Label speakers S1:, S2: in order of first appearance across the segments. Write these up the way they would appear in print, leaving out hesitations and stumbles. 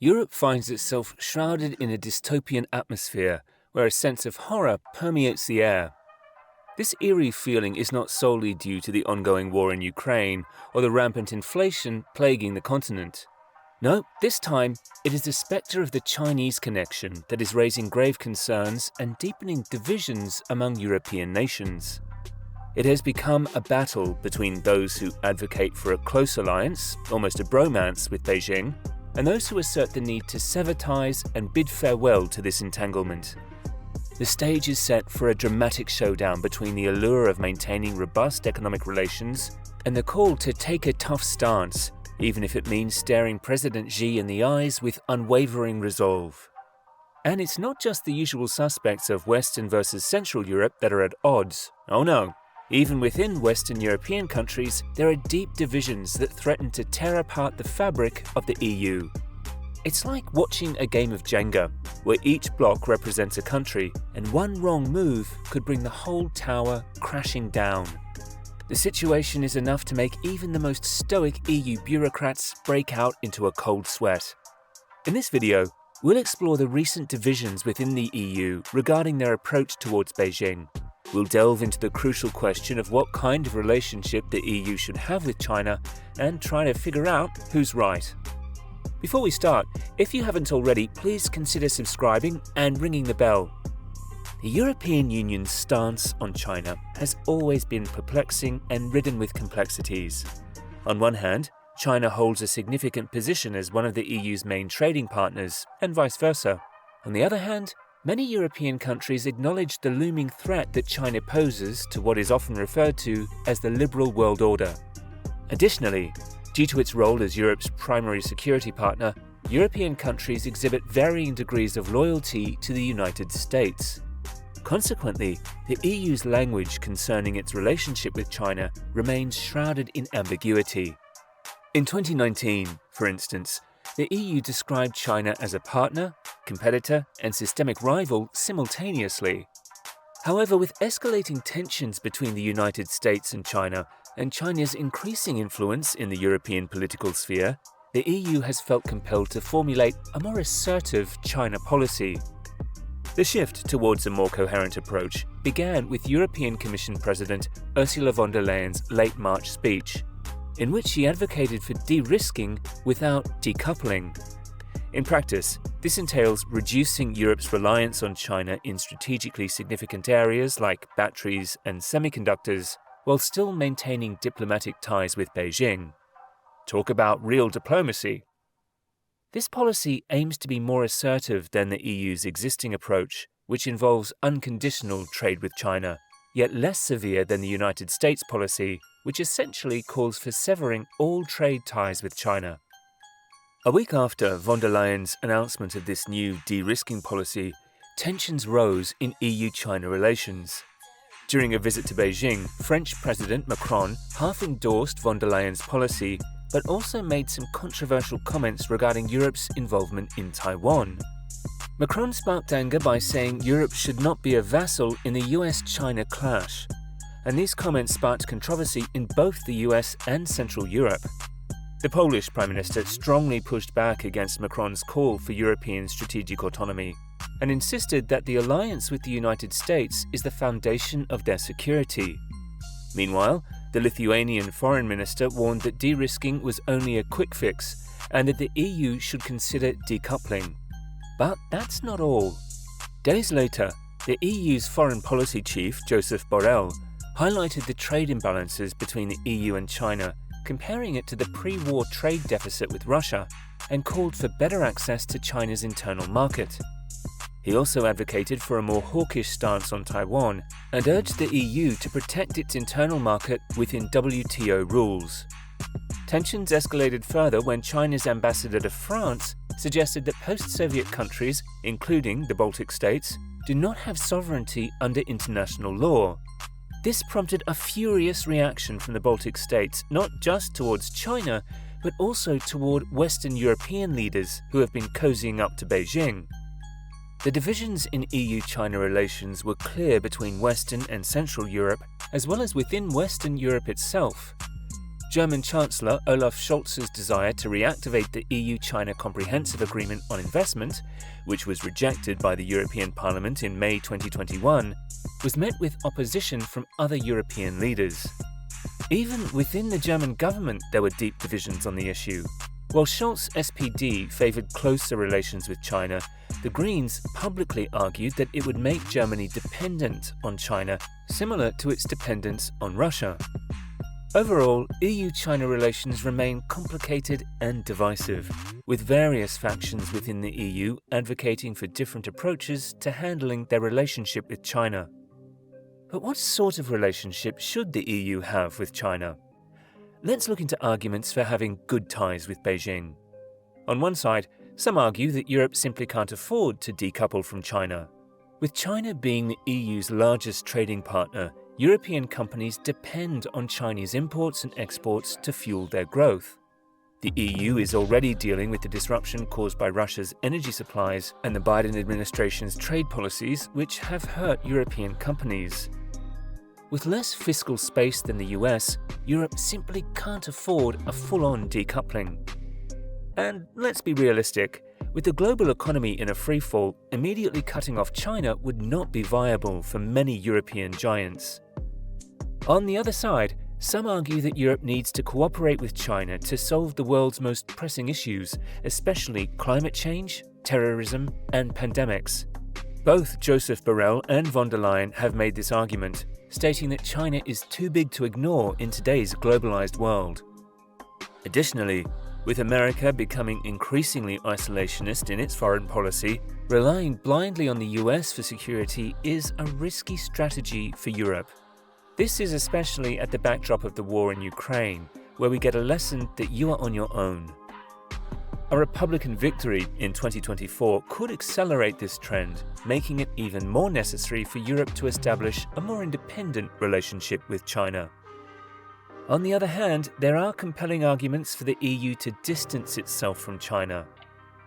S1: Europe finds itself shrouded in a dystopian atmosphere where a sense of horror permeates the air. This eerie feeling is not solely due to the ongoing war in Ukraine or the rampant inflation plaguing the continent. No, this time it is the spectre of the Chinese connection that is raising grave concerns and deepening divisions among European nations. It has become a battle between those who advocate for a close alliance, almost a bromance, with Beijing, and those who assert the need to sever ties and bid farewell to this entanglement. The stage is set for a dramatic showdown between the allure of maintaining robust economic relations and the call to take a tough stance, even if it means staring President Xi in the eyes with unwavering resolve. And it's not just the usual suspects of Western versus Central Europe that are at odds. Oh no. Even within Western European countries, there are deep divisions that threaten to tear apart the fabric of the EU. It's like watching a game of Jenga, where each block represents a country, and one wrong move could bring the whole tower crashing down. The situation is enough to make even the most stoic EU bureaucrats break out into a cold sweat. In this video, we'll explore the recent divisions within the EU regarding their approach towards Beijing. We'll delve into the crucial question of what kind of relationship the EU should have with China and try to figure out who's right. Before we start, if you haven't already, please consider subscribing and ringing the bell. The European Union's stance on China has always been perplexing and ridden with complexities. On one hand, China holds a significant position as one of the EU's main trading partners, and vice versa. On the other hand, many European countries acknowledge the looming threat that China poses to what is often referred to as the liberal world order. Additionally, due to its role as Europe's primary security partner, European countries exhibit varying degrees of loyalty to the United States. Consequently, the EU's language concerning its relationship with China remains shrouded in ambiguity. In 2019, for instance, the EU described China as a partner, competitor, and systemic rival simultaneously. However, with escalating tensions between the United States and China's increasing influence in the European political sphere, the EU has felt compelled to formulate a more assertive China policy. The shift towards a more coherent approach began with European Commission President Ursula von der Leyen's late March speech, in which she advocated for de-risking without decoupling. In practice, this entails reducing Europe's reliance on China in strategically significant areas like batteries and semiconductors, while still maintaining diplomatic ties with Beijing. Talk about real diplomacy. This policy aims to be more assertive than the EU's existing approach, which involves unconditional trade with China, yet less severe than the United States policy, which essentially calls for severing all trade ties with China. A week after von der Leyen's announcement of this new de-risking policy, tensions rose in EU-China relations. During a visit to Beijing, French President Macron half endorsed von der Leyen's policy, but also made some controversial comments regarding Europe's involvement in Taiwan. Macron sparked anger by saying Europe should not be a vassal in the US-China clash, and these comments sparked controversy in both the US and Central Europe. The Polish Prime Minister strongly pushed back against Macron's call for European strategic autonomy and insisted that the alliance with the United States is the foundation of their security. Meanwhile, the Lithuanian Foreign Minister warned that de-risking was only a quick fix and that the EU should consider decoupling. But that's not all. Days later, the EU's foreign policy chief, Joseph Borrell, highlighted the trade imbalances between the EU and China, comparing it to the pre-war trade deficit with Russia, and called for better access to China's internal market. He also advocated for a more hawkish stance on Taiwan and urged the EU to protect its internal market within WTO rules. Tensions escalated further when China's ambassador to France suggested that post-Soviet countries, including the Baltic states, do not have sovereignty under international law. This prompted a furious reaction from the Baltic states, not just towards China, but also toward Western European leaders who have been cozying up to Beijing. The divisions in EU-China relations were clear between Western and Central Europe, as well as within Western Europe itself. German Chancellor Olaf Scholz's desire to reactivate the EU-China Comprehensive Agreement on Investment, which was rejected by the European Parliament in May 2021, was met with opposition from other European leaders. Even within the German government, there were deep divisions on the issue. While Scholz's SPD favoured closer relations with China, the Greens publicly argued that it would make Germany dependent on China, similar to its dependence on Russia. Overall, EU-China relations remain complicated and divisive, with various factions within the EU advocating for different approaches to handling their relationship with China. But what sort of relationship should the EU have with China? Let's look into arguments for having good ties with Beijing. On one side, some argue that Europe simply can't afford to decouple from China. With China being the EU's largest trading partner, European companies depend on Chinese imports and exports to fuel their growth. The EU is already dealing with the disruption caused by Russia's energy supplies and the Biden administration's trade policies, which have hurt European companies. With less fiscal space than the US, Europe simply can't afford a full-on decoupling. And let's be realistic, with the global economy in a freefall, immediately cutting off China would not be viable for many European giants. On the other side, some argue that Europe needs to cooperate with China to solve the world's most pressing issues, especially climate change, terrorism, and pandemics. Both Joseph Borrell and von der Leyen have made this argument, stating that China is too big to ignore in today's globalized world. Additionally, with America becoming increasingly isolationist in its foreign policy, relying blindly on the US for security is a risky strategy for Europe. This is especially at the backdrop of the war in Ukraine, where we get a lesson that you are on your own. A Republican victory in 2024 could accelerate this trend, making it even more necessary for Europe to establish a more independent relationship with China. On the other hand, there are compelling arguments for the EU to distance itself from China.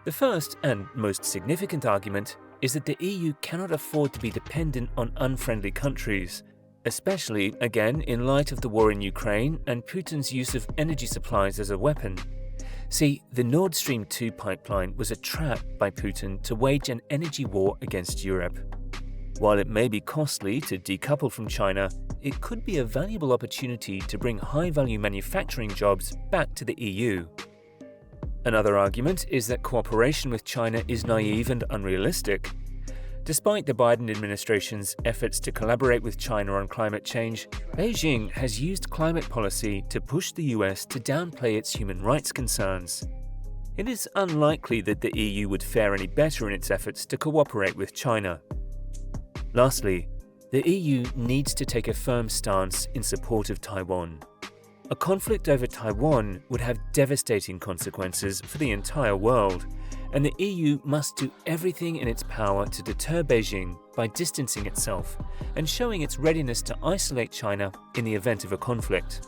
S1: The first and most significant argument is that the EU cannot afford to be dependent on unfriendly countries, especially, again, in light of the war in Ukraine and Putin's use of energy supplies as a weapon. See, the Nord Stream 2 pipeline was a trap by Putin to wage an energy war against Europe. While it may be costly to decouple from China, it could be a valuable opportunity to bring high-value manufacturing jobs back to the EU. Another argument is that cooperation with China is naive and unrealistic. Despite the Biden administration's efforts to collaborate with China on climate change, Beijing has used climate policy to push the US to downplay its human rights concerns. It is unlikely that the EU would fare any better in its efforts to cooperate with China. Lastly, the EU needs to take a firm stance in support of Taiwan. A conflict over Taiwan would have devastating consequences for the entire world, and the EU must do everything in its power to deter Beijing by distancing itself and showing its readiness to isolate China in the event of a conflict.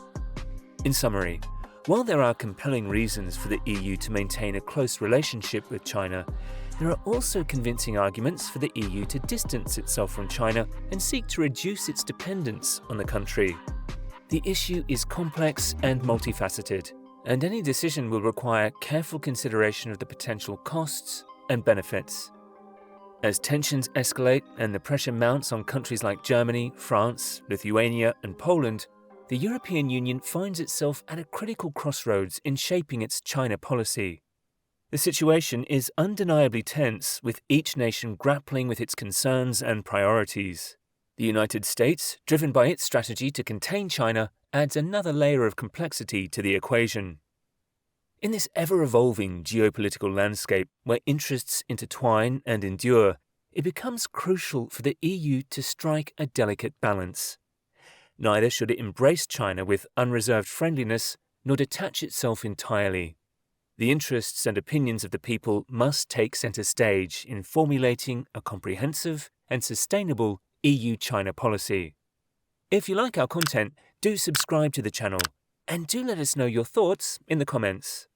S1: In summary, while there are compelling reasons for the EU to maintain a close relationship with China, there are also convincing arguments for the EU to distance itself from China and seek to reduce its dependence on the country. The issue is complex and multifaceted, and any decision will require careful consideration of the potential costs and benefits. As tensions escalate and the pressure mounts on countries like Germany, France, Lithuania, and Poland, the European Union finds itself at a critical crossroads in shaping its China policy. The situation is undeniably tense, with each nation grappling with its concerns and priorities. The United States, driven by its strategy to contain China, adds another layer of complexity to the equation. In this ever-evolving geopolitical landscape where interests intertwine and endure, it becomes crucial for the EU to strike a delicate balance. Neither should it embrace China with unreserved friendliness, nor detach itself entirely. The interests and opinions of the people must take centre stage in formulating a comprehensive and sustainable EU-China policy. If you like our content, do subscribe to the channel and do let us know your thoughts in the comments.